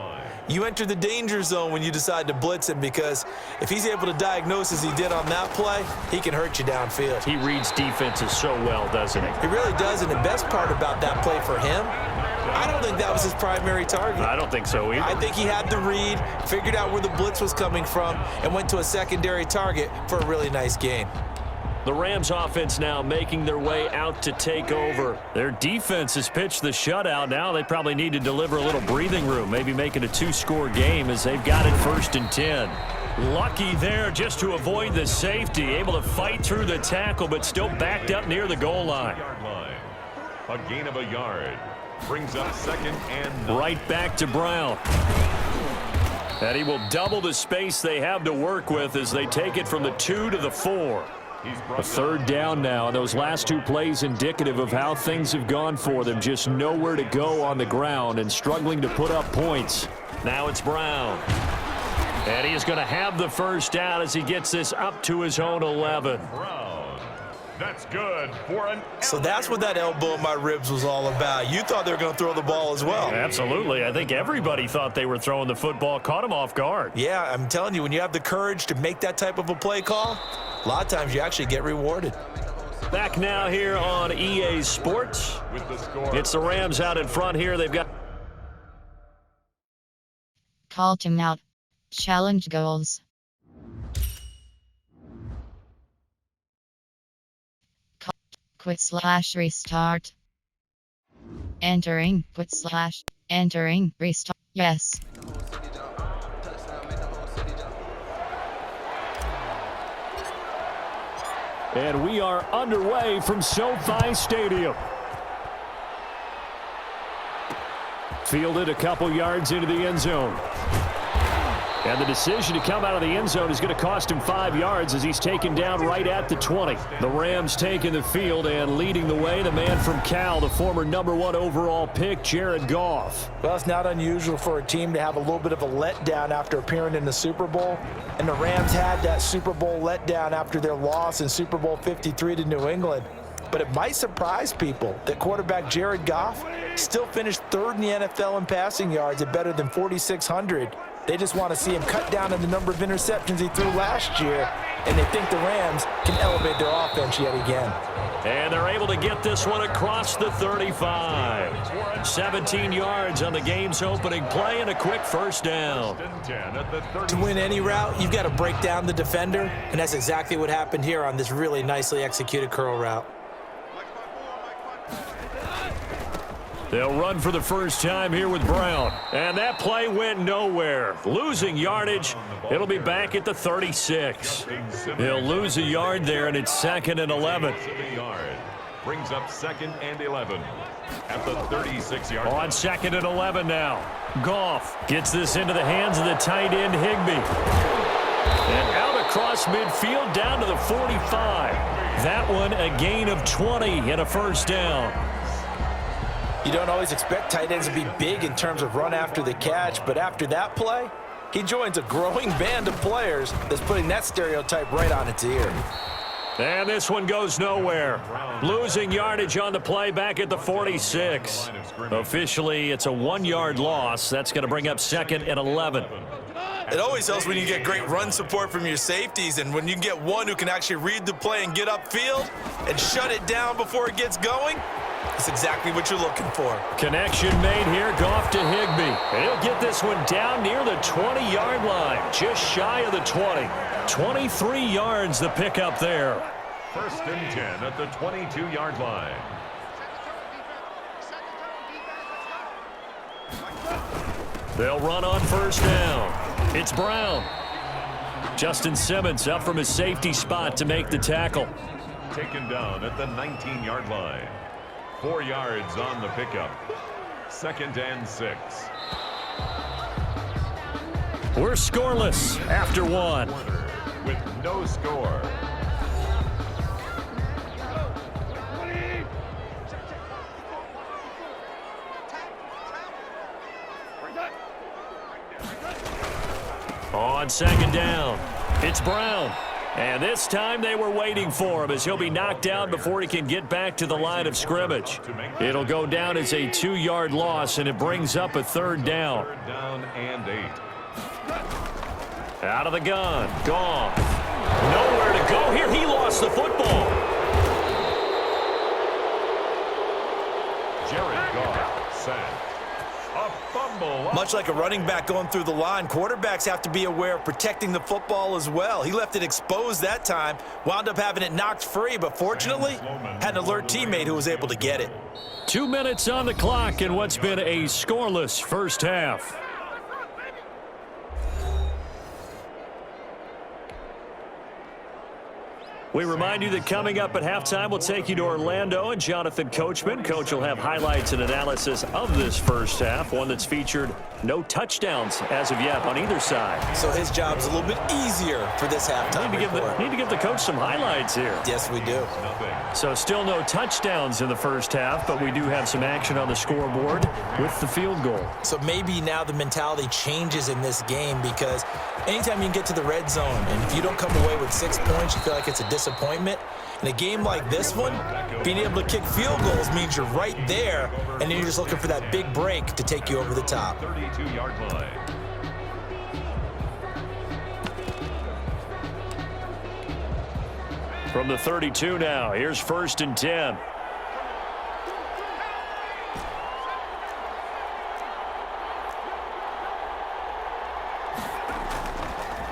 You enter the danger zone when you decide to blitz him, because if he's able to diagnose as he did on that play, he can hurt you downfield. He reads defenses so well, doesn't he? He really does, and the best part about that play for him, I don't think that was his primary target. I don't think so either. I think he had the read, figured out where the blitz was coming from, and went to a secondary target for a really nice gain. The Rams offense now making their way out to take over. Their defense has pitched the shutout. Now they probably need to deliver a little breathing room, maybe make it a 2-score game as they've got it 1st and 10. Lucky there just to avoid the safety, able to fight through the tackle, but still backed up near the goal line. A gain of a yard brings up 2nd and 9. Right back to Brown. And he will double the space they have to work with as they take it from the 2 to the 4. A 3rd down now, and those last 2 plays indicative of how things have gone for them. Just nowhere to go on the ground and struggling to put up points. Now it's Brown. And he is going to have the 1st down as he gets this up to his own 11. Brown. That's good for an... So that's what that elbow in my ribs was all about. You thought they were going to throw the ball as well. Absolutely. I think everybody thought they were throwing the football, caught him off guard. Yeah, I'm telling you, when you have the courage to make that type of a play call, a lot of times you actually get rewarded. Back now here on EA Sports. With the score. It's the Rams out in front here. They've got... Call timeout. Challenge goals. /restart. Entering, entering, restart. Yes. And we are underway from SoFi Stadium. Fielded a couple yards into the end zone. And the decision to come out of the end zone is going to cost him 5 yards as he's taken down right at the 20. The Rams taking the field and leading the way, the man from Cal, the former #1 overall pick, Jared Goff. Well, it's not unusual for a team to have a little bit of a letdown after appearing in the Super Bowl. And the Rams had that Super Bowl letdown after their loss in Super Bowl 53 to New England. But it might surprise people that quarterback Jared Goff still finished 3rd in the NFL in passing yards at better than 4,600. They just want to see him cut down on the number of interceptions he threw last year, and they think the Rams can elevate their offense yet again. And they're able to get this one across the 35. 17 yards on the game's opening play and a quick 1st down. To win any route, you've got to break down the defender, and that's exactly what happened here on this really nicely executed curl route. They'll run for the 1st time here with Brown. And that play went nowhere. Losing yardage. It'll be back at the 36. They'll lose a yard there, and it's 2nd and 11. Brings up 2nd and 11 at the 36-yard line. On 2nd and 11 now. Goff gets this into the hands of the tight end, Higbee. And out across midfield down to the 45. That one a gain of 20 and a 1st down. You don't always expect tight ends to be big in terms of run after the catch, but after that play, he joins a growing band of players that's putting that stereotype right on its ear. And this one goes nowhere. Losing yardage on the play back at the 46. Officially, it's a 1-yard loss. That's going to bring up 2nd and 11. It always helps when you get great run support from your safeties, and when you get one who can actually read the play and get upfield and shut it down before it gets going. That's exactly what you're looking for. Connection made here. Goff to Higbee. And he'll get this one down near the 20-yard line. Just shy of the 20. 23 yards the pickup there. 1st and 10 at the 22-yard line. They'll run on 1st down. It's Brown. Justin Simmons up from his safety spot to make the tackle. Taken down at the 19-yard line. 4 yards on the pickup. 2nd and 6. We're scoreless after 1. With no score. On 2nd down, it's Brown. And this time they were waiting for him as he'll be knocked down before he can get back to the line of scrimmage. It'll go down as a 2-yard loss, and it brings up a 3rd down. 3rd down and 8. Out of the gun. Goff. Nowhere to go here. He lost the football. Jared Goff sacked. A fumble. Much like a running back going through the line, quarterbacks have to be aware of protecting the football as well. He left it exposed that time, wound up having it knocked free, but fortunately had an alert teammate who was able to get it. 2 minutes on the clock in what's been a scoreless first half. We remind you that coming up at halftime, we'll take you to Orlando and Jonathan Coachman. Coach will have highlights and analysis of this first half, one that's featured no touchdowns as of yet on either side. So his job's a little bit easier for this halftime report. Need to give the coach some highlights here. Yes, we do. So still no touchdowns in the first half, but we do have some action on the scoreboard with the field goal. So maybe now the mentality changes in this game, because anytime you can get to the red zone, and if you don't come away with 6 points, you feel like it's a disappointment. In a game like this one, being able to kick field goals means you're right there, and then you're just looking for that big break to take you over the top. 32-yard line. From the 32 now, here's 1st and 10.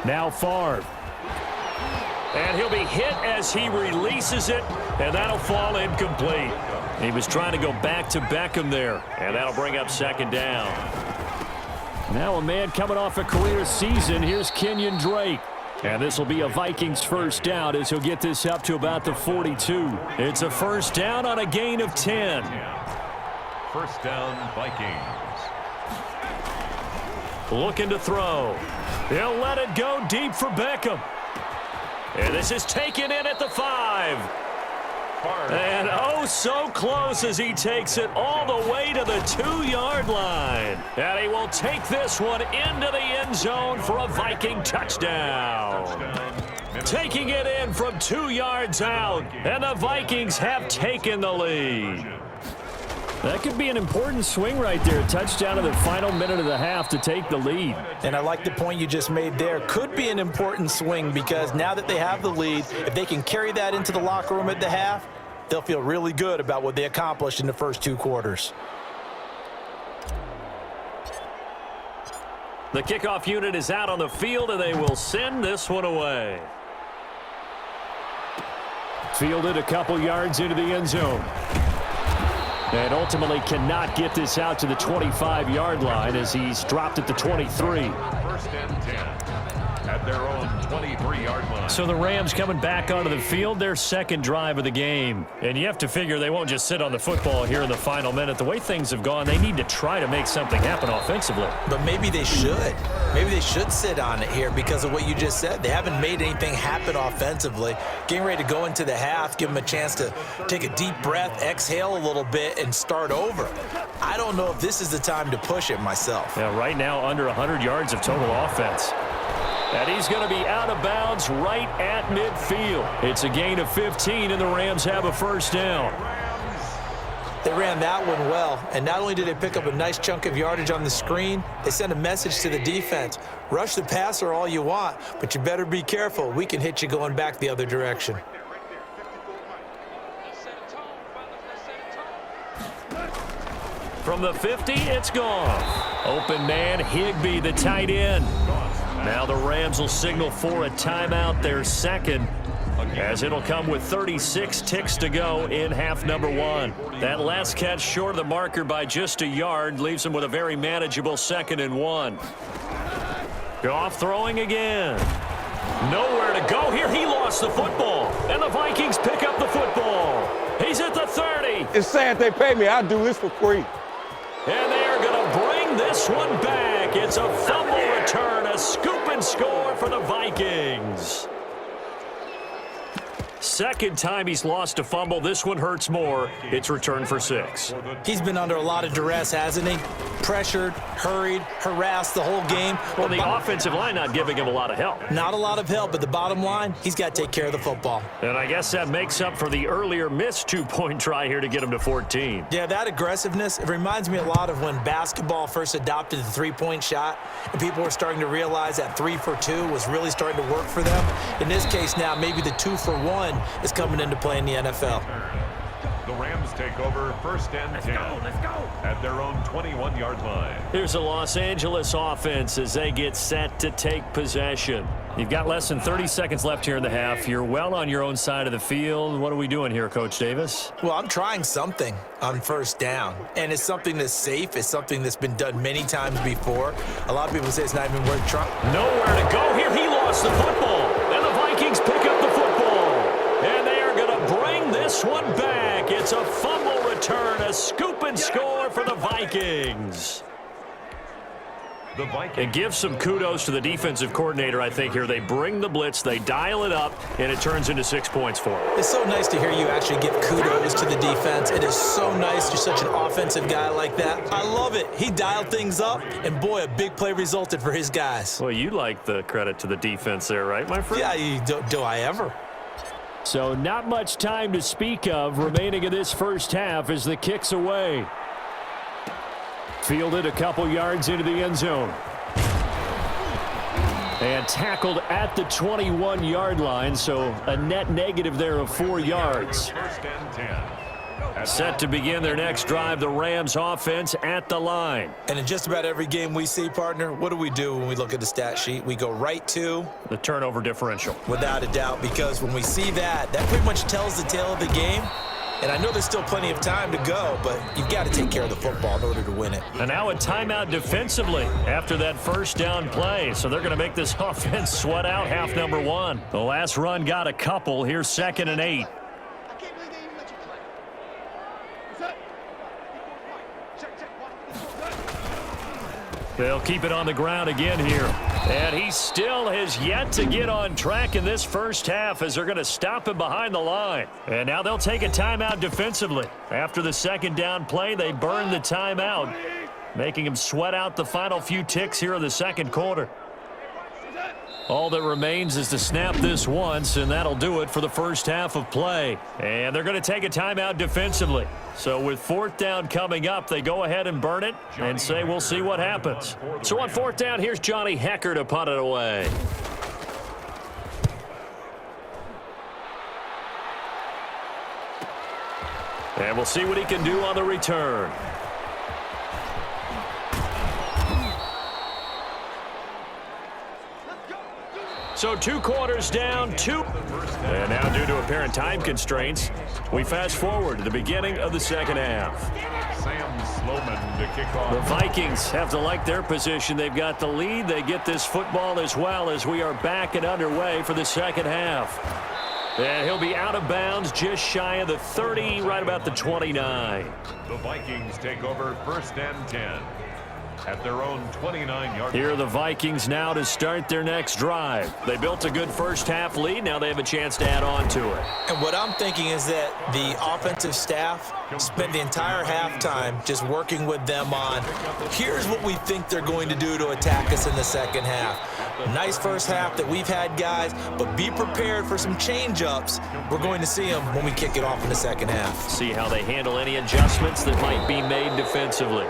Now Favre. And he'll be hit as he releases it, and that'll fall incomplete. He was trying to go back to Beckham there, and that'll bring up 2nd down. Now a man coming off a career season. Here's Kenyon Drake. And this will be a Vikings first down as he'll get this up to about the 42. It's a first down on a gain of 10. First down, Vikings. Looking to throw. He'll let it go deep for Beckham. And this is taken in at the 5. And oh, so close as he takes it all the way to the 2-yard line. And he will take this one into the end zone for a Viking touchdown. Taking it in from 2 yards out, and the Vikings have taken the lead. That could be an important swing right there. Touchdown in the final minute of the half to take the lead. And I like the point you just made there. Could be an important swing, because now that they have the lead, if they can carry that into the locker room at the half, they'll feel really good about what they accomplished in the first 2 quarters. The kickoff unit is out on the field, and they will send this one away. Fielded a couple yards into the end zone. And ultimately cannot get this out to the 25-yard line as he's dropped at the 23. First and 10 at their own 23-yard line. So the Rams coming back onto the field, their 2nd drive of the game. And you have to figure they won't just sit on the football here in the final minute. The way things have gone, they need to try to make something happen offensively. But maybe they should. Maybe they should sit on it here because of what you just said. They haven't made anything happen offensively. Getting ready to go into the half, give them a chance to take a deep breath, exhale a little bit, and start over. I don't know if this is the time to push it myself. Yeah, right now under 100 yards of total offense. And he's going to be out of bounds right at midfield. It's a gain of 15, and the Rams have a first down. They ran that one well, and not only did they pick up a nice chunk of yardage on the screen, they sent a message to the defense. Rush the passer all you want, but you better be careful. We can hit you going back the other direction. From the 50, it's gone. Open man, Higbee, the tight end. Now the Rams will signal for a timeout, their 2nd, as it'll come with 36 ticks to go in half number 1. That last catch short of the marker by just a yard leaves them with a very manageable 2nd and 1. Goff throwing again. Nowhere to go here. He lost the football, and the Vikings pick up the football. He's at the 30. It's sad they pay me. I'll do this for free. And they are going to bring this one back. It's a fumble return, a scoop and score for the Vikings. second time he's lost a fumble. This one hurts more. It's returned for 6. He's been under a lot of duress, hasn't he? Pressured, hurried, harassed the whole game. Well, the offensive line not giving him a lot of help. Not a lot of help, but the bottom line, he's got to take care of the football. And I guess that makes up for the earlier missed 2-point try here to get him to 14. Yeah, that aggressiveness, it reminds me a lot of when basketball first adopted the three-point shot, and people were starting to realize that 3 for 2 was really starting to work for them. In this case now, maybe the 2 for 1 is coming into play in the NFL. The Rams take over first and 10 at their own 21-yard line. Here's the Los Angeles offense as they get set to take possession. You've got less than 30 seconds left here in the half. You're well on your own side of the field. What are we doing here, Coach Davis? Well, I'm trying something on first down, and it's something that's safe. It's something that's been done many times before. A lot of people say it's not even worth trying. Nowhere to go here. He lost the football, and the Vikings pick up the football. And they are going to bring this one back. It's a fumble return, a scoop and score for the Vikings. And give some kudos to the defensive coordinator, I think, here. They bring the blitz, they dial it up, and it turns into 6 points for them. It's so nice to hear you actually give kudos to the defense. It is so nice. You're such an offensive guy like that. I love it. He dialed things up, and boy, a big play resulted for his guys. Well, you like the credit to the defense there, right, my friend? Yeah, do I ever? So not much time to speak of remaining in this first half as the kick's away. Fielded a couple yards into the end zone. And tackled at the 21-yard line, so a net negative there of 4 yards. First and 10. Set to begin their next drive, the Rams offense at the line. And in just about every game we see, partner, what do when we look at the stat sheet? We go right to the turnover differential. Without a doubt, because when we see that pretty much tells the tale of the game. And I know there's still plenty of time to go, but you've got to take care of the football in order to win it. And now a timeout defensively after that first down play. So they're going to make this offense sweat out half number 1. The last run got a couple. Here's 2nd and 8. They'll keep it on the ground again here. And he still has yet to get on track in this first half as they're going to stop him behind the line. And now they'll take a timeout defensively. After the second down play, they burn the timeout, making him sweat out the final few ticks here in the second quarter. All that remains is to snap this once, and that'll do it for the first half of play. And they're going to take a timeout defensively. So with 4th down coming up, they go ahead and burn it and say we'll see what happens. So on 4th down, here's Johnny Hecker to punt it away. And we'll see what he can do on the return. So 2 quarters down, 2. And now due to apparent time constraints, we fast forward to the beginning of the second half. Sam Sloman to kick off. The Vikings have to like their position. They've got the lead. They get this football as well as we are back and underway for the second half. And he'll be out of bounds just shy of the 30, right about the 29. The Vikings take over first and 10. At their own 29-yard. Here are the Vikings now to start their next drive. They built a good first half lead. Now they have a chance to add on to it. And what I'm thinking is that the offensive staff spent the entire halftime just working with them on, here's what we think they're going to do to attack us in the second half. Nice first half that we've had, guys, but be prepared for some change-ups. We're going to see them when we kick it off in the second half. See how they handle any adjustments that might be made defensively.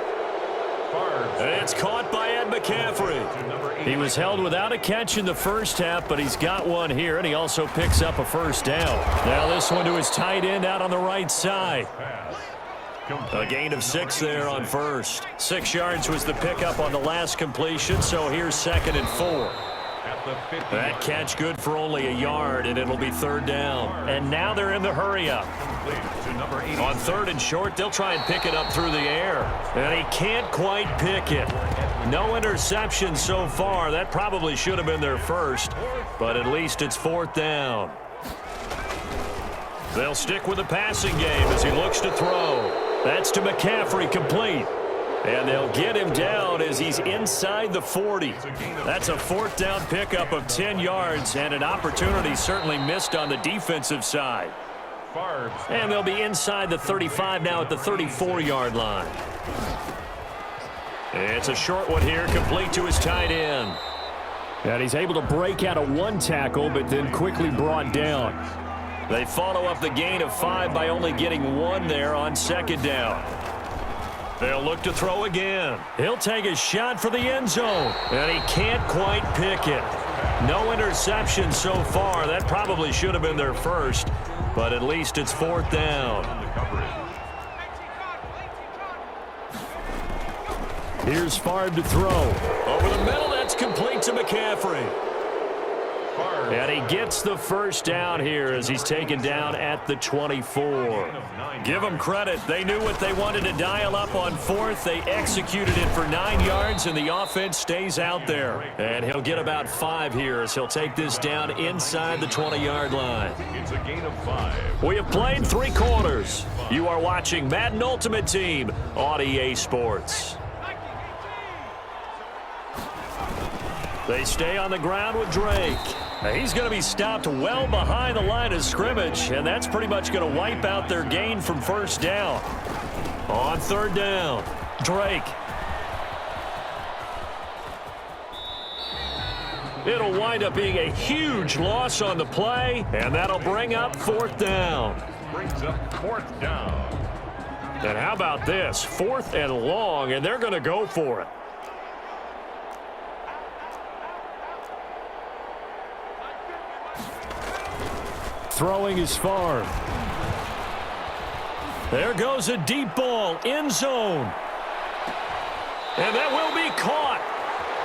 And it's caught by Ed McCaffrey. He was held without a catch in the first half, but he's got one here, and he also picks up a first down. Now this one to his tight end out on the right side. A gain of 6 there on first. 6 yards was the pickup on the last completion, so here's 2nd and 4. That catch good for only a yard, and it'll be 3rd down. And now they're in the hurry-up. On 3rd and short, they'll try and pick it up through the air. And he can't quite pick it. No interception so far. That probably should have been their first, but at least it's 4th down. They'll stick with the passing game as he looks to throw. That's to McCaffrey, complete. And they'll get him down as he's inside the 40. That's a 4th down pickup of 10 yards and an opportunity certainly missed on the defensive side. And they'll be inside the 35 now at the 34-yard line. It's a short one here, complete to his tight end. And he's able to break out of 1 tackle, but then quickly brought down. They follow up the gain of 5 by only getting 1 there on 2nd down. They'll look to throw again. He'll take a shot for the end zone, and he can't quite pick it. No interception so far. That probably should have been their first, but at least it's 4th down. Here's Favre to throw. Over the middle, that's complete to McCaffrey. And he gets the first down here as he's taken down at the 24. Give them credit. They knew what they wanted to dial up on 4th. They executed it for 9 yards, and the offense stays out there. And he'll get about 5 here as he'll take this down inside the 20-yard line. It's a gain of 5. We have played 3 quarters. You are watching Madden Ultimate Team on EA Sports. They stay on the ground with Drake. He's going to be stopped well behind the line of scrimmage, and that's pretty much going to wipe out their gain from 1st down. On 3rd down, Drake. It'll wind up being a huge loss on the play, and that'll bring up 4th down. Brings up 4th down. And how about this? 4th and long, and they're going to go for it. Throwing is Favre. There goes a deep ball, end zone. And that will be caught,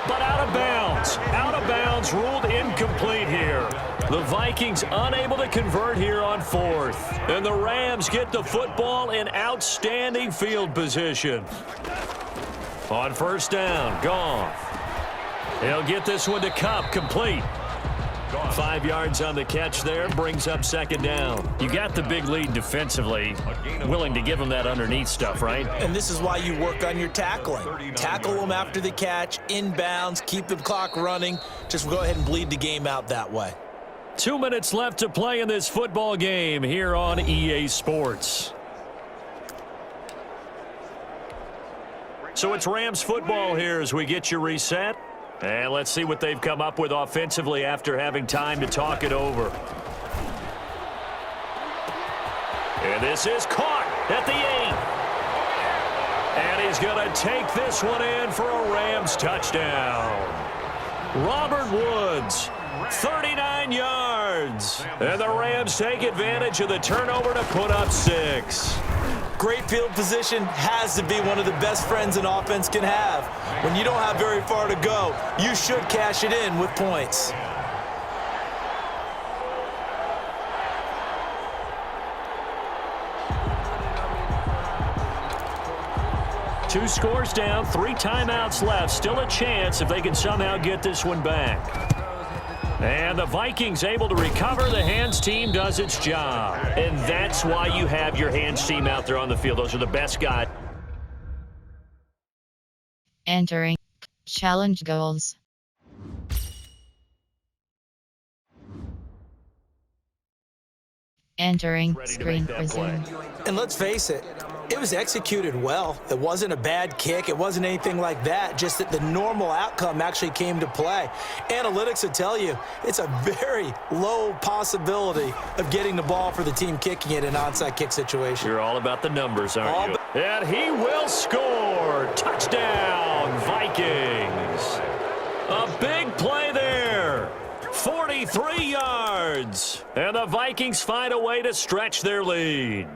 but out of bounds. Out of bounds, ruled incomplete here. The Vikings unable to convert here on 4th. And the Rams get the football in outstanding field position. On 1st down, Goff. He'll get this one to Kupp, complete. 5 yards on the catch there, brings up 2nd down. You got the big lead defensively, willing to give them that underneath stuff, right? And this is why you work on your tackling. Tackle them after the catch, inbounds, keep the clock running. Just go ahead and bleed the game out that way. 2 minutes left to play in this football game here on EA Sports. So it's Rams football here as we get you reset. And let's see what they've come up with offensively after having time to talk it over. And this is caught at the 8. And he's going to take this one in for a Rams touchdown. Robert Woods, 39 yards. And the Rams take advantage of the turnover to put up 6. Great field position has to be one of the best friends an offense can have. When you don't have very far to go, you should cash it in with points. Two scores down, 3 timeouts left. Still a chance if they can somehow get this one back. And the Vikings able to recover. The hands team does its job. And that's why you have your hands team out there on the field. Those are the best guys. Entering. Challenge goals. Entering. Screen prison. And let's face it, it was executed well. It wasn't a bad kick. It wasn't anything like that. Just that the normal outcome actually came to play. Analytics would tell you it's a very low possibility of getting the ball for the team kicking it in an onside kick situation. You're all about the numbers, aren't you? And he will score. Touchdown, Vikings. A big play there. 43 yards. And the Vikings find a way to stretch their lead.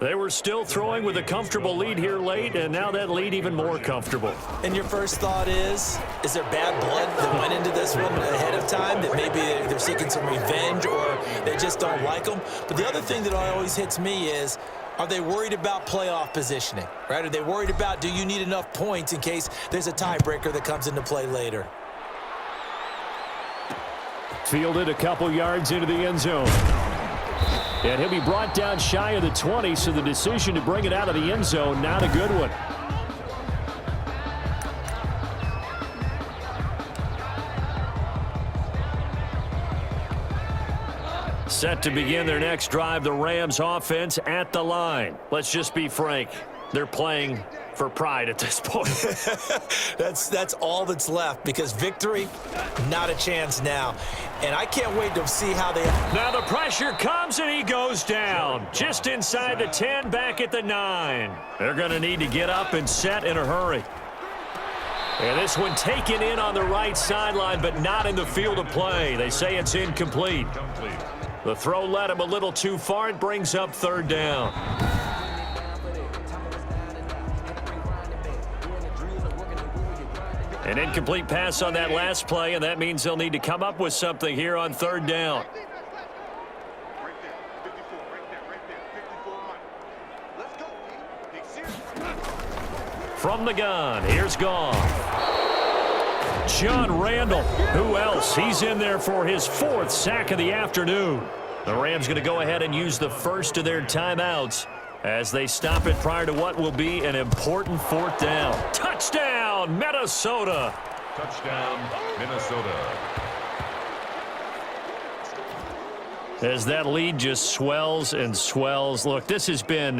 They were still throwing with a comfortable lead here late, and now that lead even more comfortable. And your first thought is there bad blood that went into this one ahead of time, that maybe they're seeking some revenge or they just don't like them? But the other thing that always hits me is, are they worried about playoff positioning, right? Are they worried about, do you need enough points in case there's a tiebreaker that comes into play later? Fielded a couple yards into the end zone. And he'll be brought down shy of the 20, so the decision to bring it out of the end zone, not a good one. Set to begin their next drive, the Rams offense at the line. Let's just be frank. They're playing for pride at this point. That's all that's left, because victory, not a chance now. And I can't wait to see how they... Now the pressure comes and he goes down. Just inside the 10, back at the 9. They're going to need to get up and set in a hurry. And this one taken in on the right sideline, but not in the field of play. They say it's incomplete. The throw led him a little too far. It brings up 3rd down. An incomplete pass on that last play, and that means they'll need to come up with something here on 3rd down. From the gun, here's Goff. John Randall, who else? He's in there for his 4th sack of the afternoon. The Rams going to go ahead and use the first of their timeouts as they stop it prior to what will be an important 4th down. Touchdown, Minnesota. Touchdown, Minnesota. As that lead just swells and swells. Look, this has been